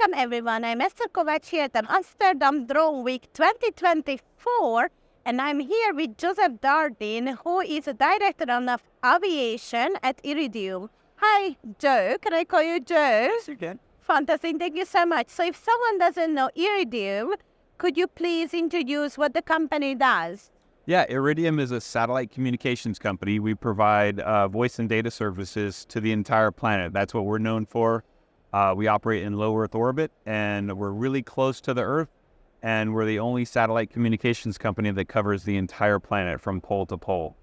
Welcome everyone, I'm Eszter Kovacs here at Amsterdam Drone Week 2024 and I'm here with Joseph Darden, who is a Director of Aviation at Iridium. Hi Joe, can I call you Joe? Yes, you can. Fantastic, thank you so much. So if someone doesn't know Iridium, could you please introduce what the company does? Yeah, Iridium is a satellite communications company. We provide voice and data services to the entire planet. That's what we're known for. We operate in low Earth orbit, and we're really close to the Earth, and we're the only satellite communications company that covers the entire planet from pole to pole.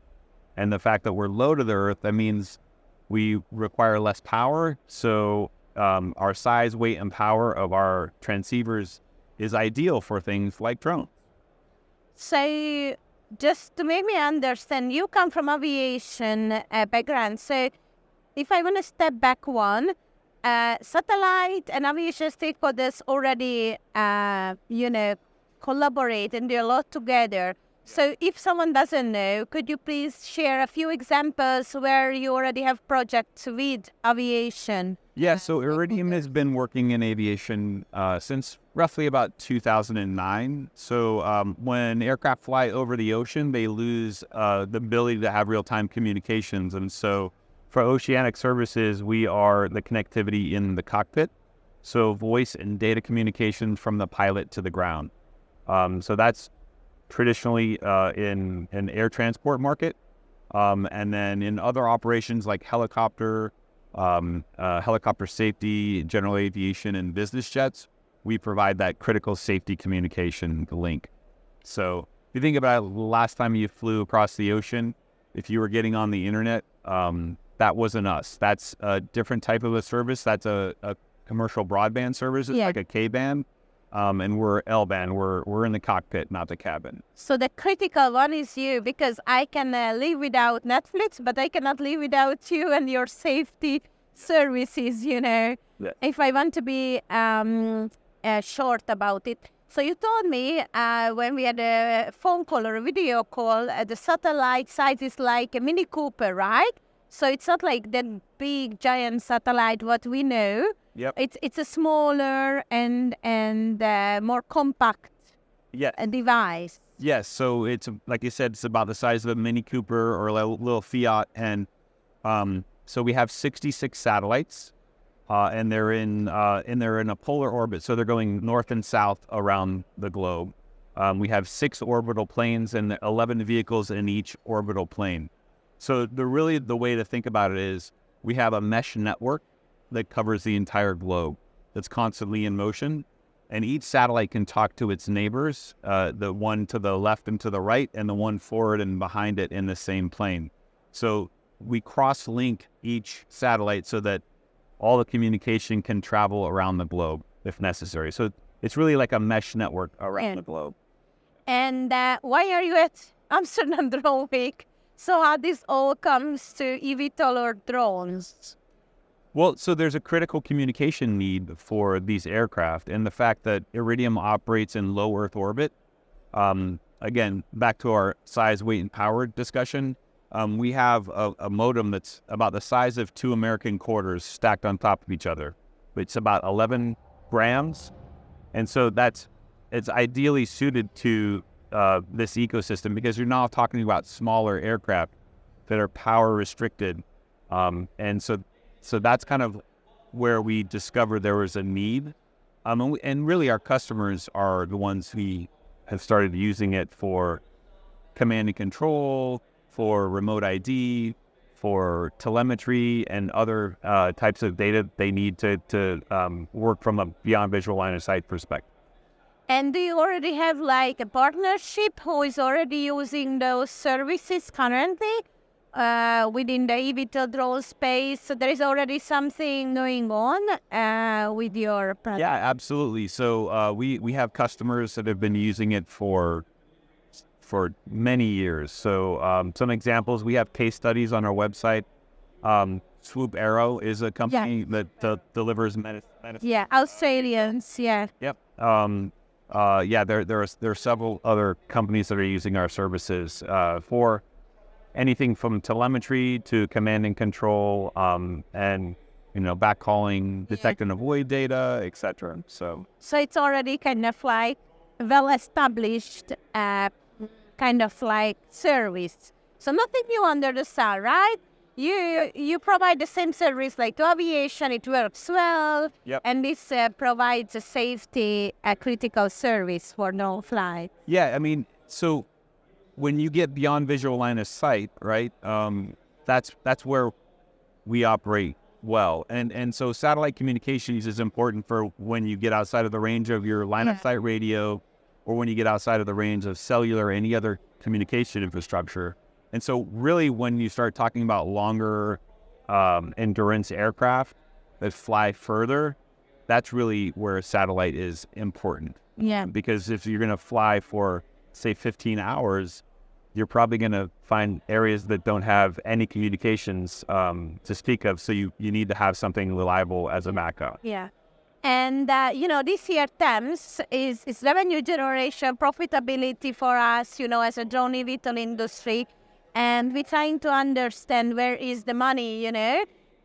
And the fact that we're low to the Earth, that means we require less power, so our size, weight, and power of our transceivers is ideal for things like drones. So just to make me understand, you come from aviation background. So if I want to step back one, satellite and aviation stakeholders already, collaborate and do a lot together. So if someone doesn't know, could you please share a few examples where you already have projects with aviation? Yeah, so Iridium has been working in aviation since roughly about 2009. So when aircraft fly over the ocean, they lose the ability to have real-time communications. And so for oceanic services, we are the connectivity in the cockpit. So voice and data communication from the pilot to the ground. So that's traditionally in an air transport market. And then in other operations like helicopter safety, general aviation, and business jets, we provide that critical safety communication link. So if you think about it, the last time you flew across the ocean, if you were getting on the internet, that wasn't us. That's a different type of a service. That's a commercial broadband service. It's like a K-band. And we're L-band. We're in the cockpit, not the cabin. So the critical one is you, because I can live without Netflix, but I cannot live without you and your safety services, Yeah. If I want to be short about it. So you told me when we had a phone call or a video call, the satellite size is like a Mini Cooper, right? So it's not like that big giant satellite what we know. Yep. It's a smaller and more compact device. Yes. So it's, like you said, it's about the size of a Mini Cooper or a little Fiat. And so we have 66 satellites, and they're in a polar orbit. So they're going north and south around the globe. We have 6 orbital planes and 11 vehicles in each orbital plane. So the way to think about it is we have a mesh network that covers the entire globe that's constantly in motion, and each satellite can talk to its neighbors, the one to the left and to the right, and the one forward and behind it in the same plane. So we cross-link each satellite so that all the communication can travel around the globe if necessary. So it's really like a mesh network around the globe. And why are you at Amsterdam Drone Week? So how this all comes to eVTOL or drones? Well, so there's a critical communication need for these aircraft, and the fact that Iridium operates in low Earth orbit, again, back to our size, weight, and power discussion, we have a modem that's about the size of 2 American quarters stacked on top of each other. It's about 11 grams, and so it's ideally suited to this ecosystem, because you're now talking about smaller aircraft that are power restricted, and so that's kind of where we discovered there was a need, and really our customers are the ones who have started using it for command and control, for remote ID, for telemetry, and other types of data they need to work from a beyond visual line of sight perspective. And do you already have like a partnership who is already using those services currently within the eVTOL drone space? So there is already something going on with your product. Yeah, absolutely. So we have customers that have been using it for many years. So some examples, we have case studies on our website. Swoop Aero is a company that delivers medicine. Yeah, Australians, yeah. Yep. There are several other companies that are using our services for anything from telemetry to command and control, and backcalling, detect and avoid data, etc. So it's already kind of like well-established kind of like service. So nothing new under the sun, right? You provide the same service like to aviation. It works well, and this provides a safety, a critical service for no flight. Yeah, I mean, so when you get beyond visual line of sight, right? That's where we operate well, and so satellite communications is important for when you get outside of the range of your line of sight radio, or when you get outside of the range of cellular or any other communication infrastructure. And so really when you start talking about longer endurance aircraft that fly further, that's really where satellite is important. Yeah. Because if you're going to fly for, say, 15 hours, you're probably going to find areas that don't have any communications to speak of. So you need to have something reliable as a backup. Yeah. And, this year TEMS is revenue generation, profitability for us, as a drone eVTOL industry. And we're trying to understand where is the money,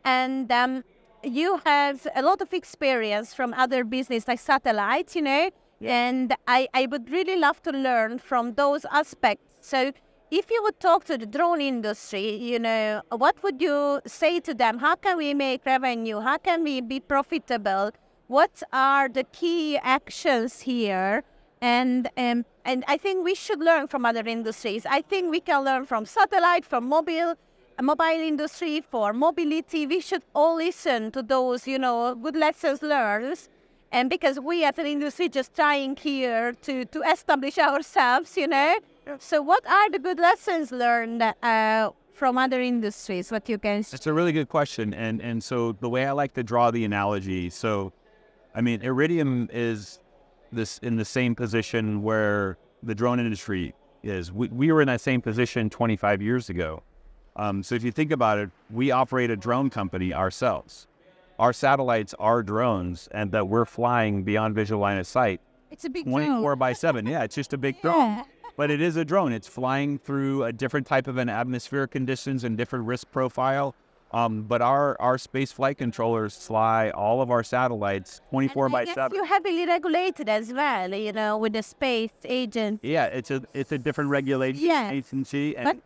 And you have a lot of experience from other business like satellites, And I would really love to learn from those aspects. So if you would talk to the drone industry, what would you say to them? How can we make revenue? How can we be profitable? What are the key actions here? And I think we should learn from other industries. I think we can learn from satellite, from mobile industry, for mobility. We should all listen to those, good lessons learned. And because we as an industry just trying here to establish ourselves, So what are the good lessons learned from other industries? What you can say? It's a really good question. And so the way I like to draw the analogy, so, I mean, Iridium is in the same position where the drone industry is. We were in that same position 25 years ago. So if you think about it, we operate a drone company ourselves. Our satellites are drones, and that we're flying beyond visual line of sight. It's a big 24 by 7. Yeah, it's just a big drone. But it is a drone. It's flying through a different type of an atmospheric conditions and different risk profile. But our space flight controllers fly all of our satellites 24 by 7. You're heavily regulated as well, with the space agency. Yeah, it's a different regulation agency. And,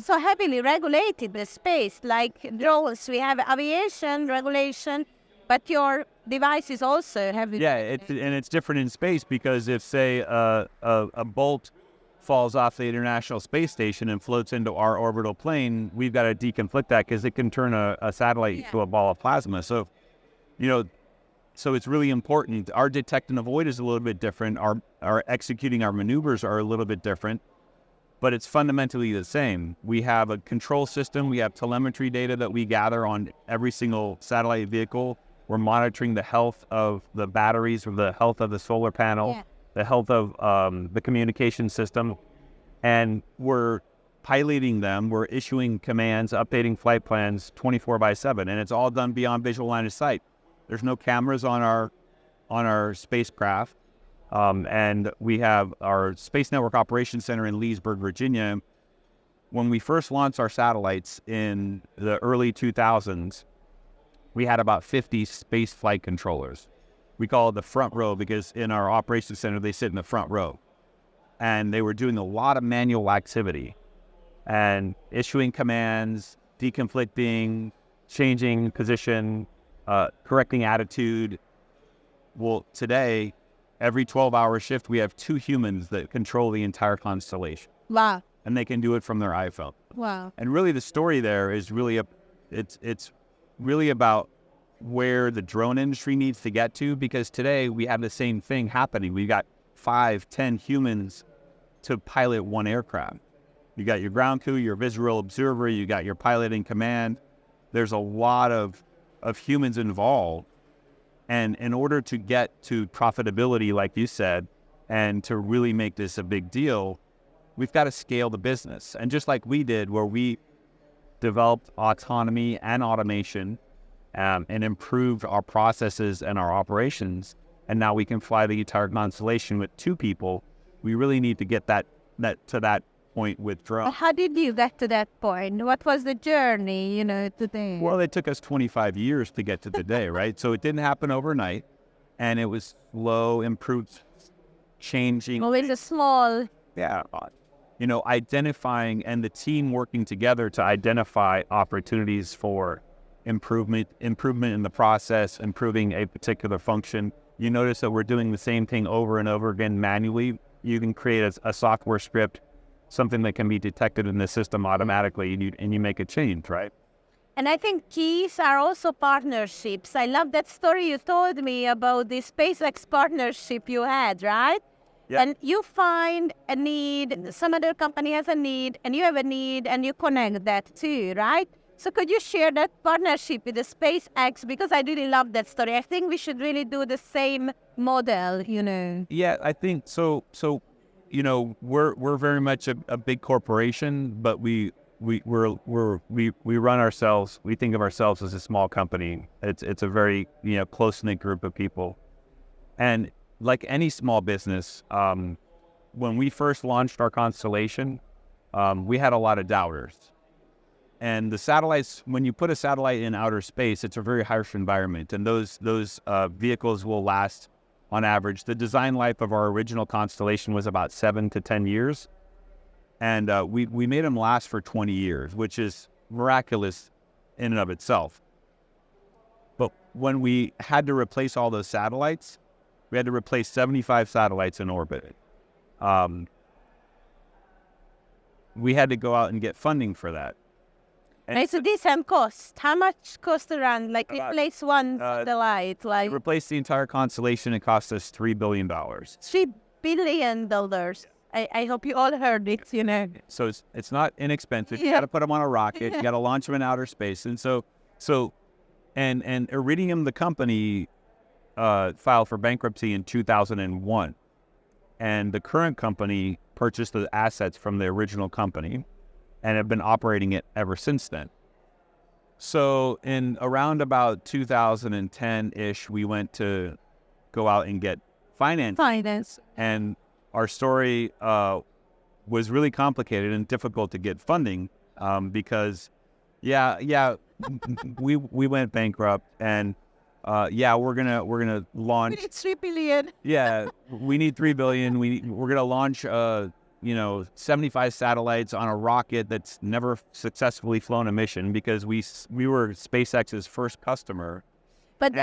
so heavily regulated the space, like drones. We have aviation regulation, but your device is also heavily regulated. And it's different in space because if, say, a bolt falls off the International Space Station and floats into our orbital plane, we've got to deconflict that because it can turn a satellite into a ball of plasma. So, so it's really important. Our detect and avoid is a little bit different. Our executing our maneuvers are a little bit different, but it's fundamentally the same. We have a control system. We have telemetry data that we gather on every single satellite vehicle. We're monitoring the health of the batteries or the health of the solar panel, the health of the communication system, and we're piloting them. We're issuing commands, updating flight plans 24 by 7, and it's all done beyond visual line of sight. There's no cameras on our spacecraft, and we have our Space Network Operations Center in Leesburg, Virginia. When we first launched our satellites in the early 2000s, we had about 50 space flight controllers. We call it the front row because in our operations center, they sit in the front row. And they were doing a lot of manual activity and issuing commands, deconflicting, changing position, correcting attitude. Well, today, every 12-hour shift, we have 2 humans that control the entire constellation. Wow. And they can do it from their iPhone. Wow. And really the story there is really it's really about where the drone industry needs to get to, because today we have the same thing happening. We've got 5-10 humans to pilot one aircraft. You got your ground crew, your visual observer, you got your pilot in command. There's a lot of humans involved. And in order to get to profitability, like you said, and to really make this a big deal, we've got to scale the business. And just like we did, where we developed autonomy and automation, and improved our processes and our operations, and now we can fly the entire constellation with 2 people. We really need to get that to that point with drones. How did you get to that point? What was the journey, today? Well, it took us 25 years to get to the day, right? So it didn't happen overnight, and it was slow, improved, changing. Always a small... Yeah. Identifying and the team working together to identify opportunities for improvement in the process, improving a particular function. You notice that we're doing the same thing over and over again manually. You can create a software script, something that can be detected in the system automatically, and you make a change, right? And I think keys are also partnerships. I love that story you told me about the SpaceX partnership you had, right? Yeah. And you find a need, some other company has a need, and you have a need, and you connect that too, right? So could you share that partnership with the SpaceX? Because I really love that story. I think we should really do the same model, Yeah, I think so. We're very much a big corporation, but we run ourselves. We think of ourselves as a small company. It's a very close knit group of people, and like any small business, when we first launched our constellation, we had a lot of doubters. And the satellites, when you put a satellite in outer space, it's a very harsh environment, and those vehicles will last, on average. The design life of our original constellation was about 7 to 10 years, and we made them last for 20 years, which is miraculous in and of itself. But when we had to replace all those satellites, we had to replace 75 satellites in orbit. We had to go out and get funding for that. And it's a decent cost. How much cost around, replace one satellite? To replace the entire constellation, it cost us $3 billion. $3 billion. I hope you all heard it, So it's not inexpensive. Yeah. You got to put them on a rocket. You got to launch them in outer space. And and Iridium, the company, filed for bankruptcy in 2001. And the current company purchased the assets from the original company and have been operating it ever since then. So in around about 2010-ish, we went to go out and get finance. And our story was really complicated and difficult to get funding because, we went bankrupt, and we're gonna launch. We need $3 billion. Yeah, we need $3 billion. We're gonna launch 75 satellites on a rocket that's never successfully flown a mission, because we were SpaceX's first customer. But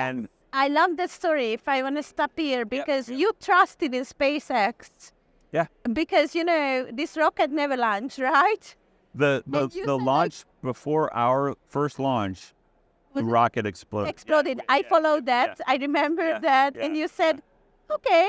I love that story. If I want to stop here, because you trusted in SpaceX. Yeah. Because this rocket never launched, right? The launch before our first launch, the rocket exploded. I followed that. I remember that. And you said, okay,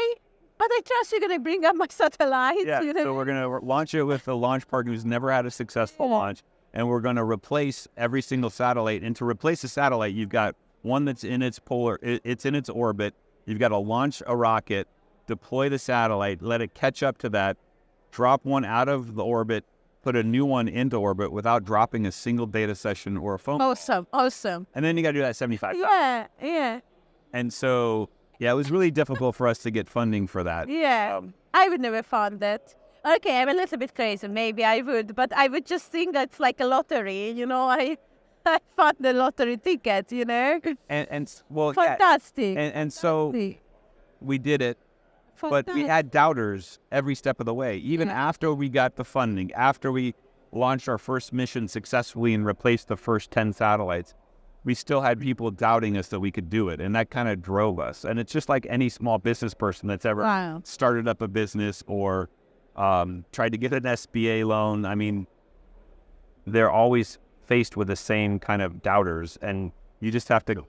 but I trust you're going to bring up my satellite. Yeah, so we're going to launch it with a launch partner who's never had a successful launch, and we're going to replace every single satellite. And to replace a satellite, you've got one that's in its it's in its orbit. You've got to launch a rocket, deploy the satellite, let it catch up to that, drop one out of the orbit, put a new one into orbit without dropping a single data session or a phone. Awesome. And then you got to do that 75 times. Yeah. And so, it was really difficult for us to get funding for that. Yeah, I would never fund that. Okay, I'm a little bit crazy. Maybe I would, but I would just think that's like a lottery. I fund the lottery ticket. And well, fantastic. Yeah. And so we did it. Fantastic. But we had doubters every step of the way. Even after we got the funding, after we launched our first mission successfully and replaced the first 10 satellites, we still had people doubting us that we could do it. And that kind of drove us. And it's just like any small business person that's ever started up a business or tried to get an SBA loan. I mean, they're always faced with the same kind of doubters. And you just have to,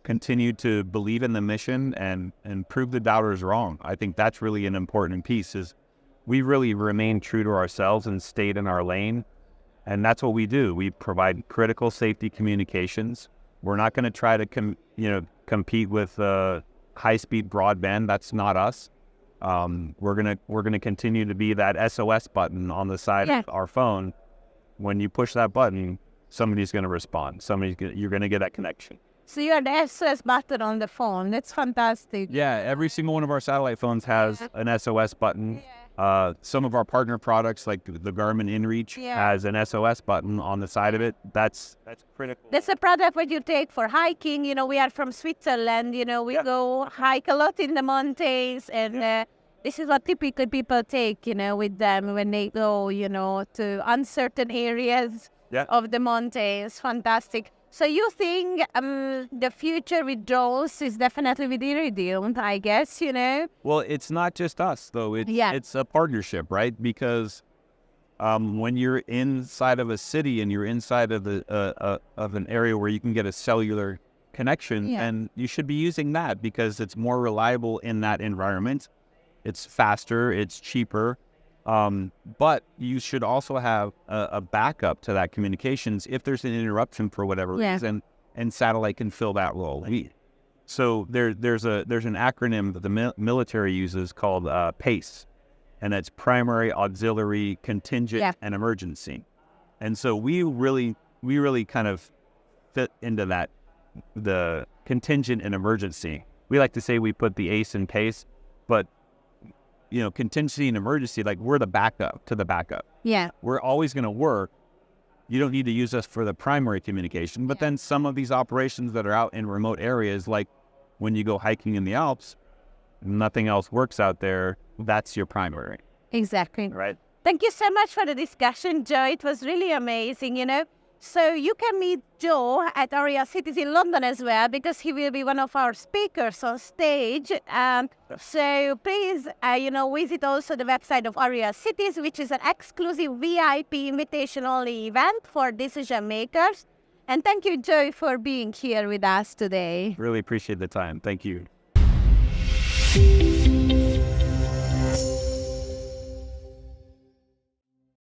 continue to believe in the mission and prove the doubters wrong. I think that's really an important piece, is we really remain true to ourselves and stayed in our lane. And that's what we do. We provide critical safety communications. We're not going to try to compete with high-speed broadband. That's not us. We're gonna continue to be that SOS button on the side of our phone. When you push that button, somebody's going to respond. You're going to get that connection. So you are the SOS button on the phone. That's fantastic. Yeah, every single one of our satellite phones has an SOS button. Some of our partner products, like the Garmin InReach, has an SOS button on the side of it. That's critical. That's a product what you take for hiking. You know, we are from Switzerland. You know, we go hike a lot in the mountains, and this is what typically people take, you know, with them when they go, you know, to uncertain areas of the mountains. Fantastic. So you think the future with drones is definitely with Iridium, I guess, you know? Well, it's not just us, though. It's a partnership, right? Because when you're inside of a city and you're inside of of an area where you can get a cellular connection, and you should be using that because it's more reliable in that environment. It's faster, it's cheaper. But you should also have a backup to that communications if there's an interruption for whatever reason, and satellite can fill that role. So there's an acronym that the military uses called PACE, and that's Primary, Auxiliary, Contingent, and Emergency. And so we really kind of fit into that, the contingent and emergency. We like to say we put the ACE in PACE, but you know, contingency and emergency, like we're the backup to the backup. Yeah. We're always going to work. You don't need to use us for the primary communication, but then some of these operations that are out in remote areas, like when you go hiking in the Alps, nothing else works out there. That's your primary. Exactly. Right. Thank you so much for the discussion, Joe. It was really amazing, you know. So you can meet Joe at Aria Cities in London as well, because he will be one of our speakers on stage. So please, you know, visit also the website of Aria Cities, which is an exclusive VIP invitation-only event for decision makers. And thank you, Joe, for being here with us today. Really appreciate the time. Thank you.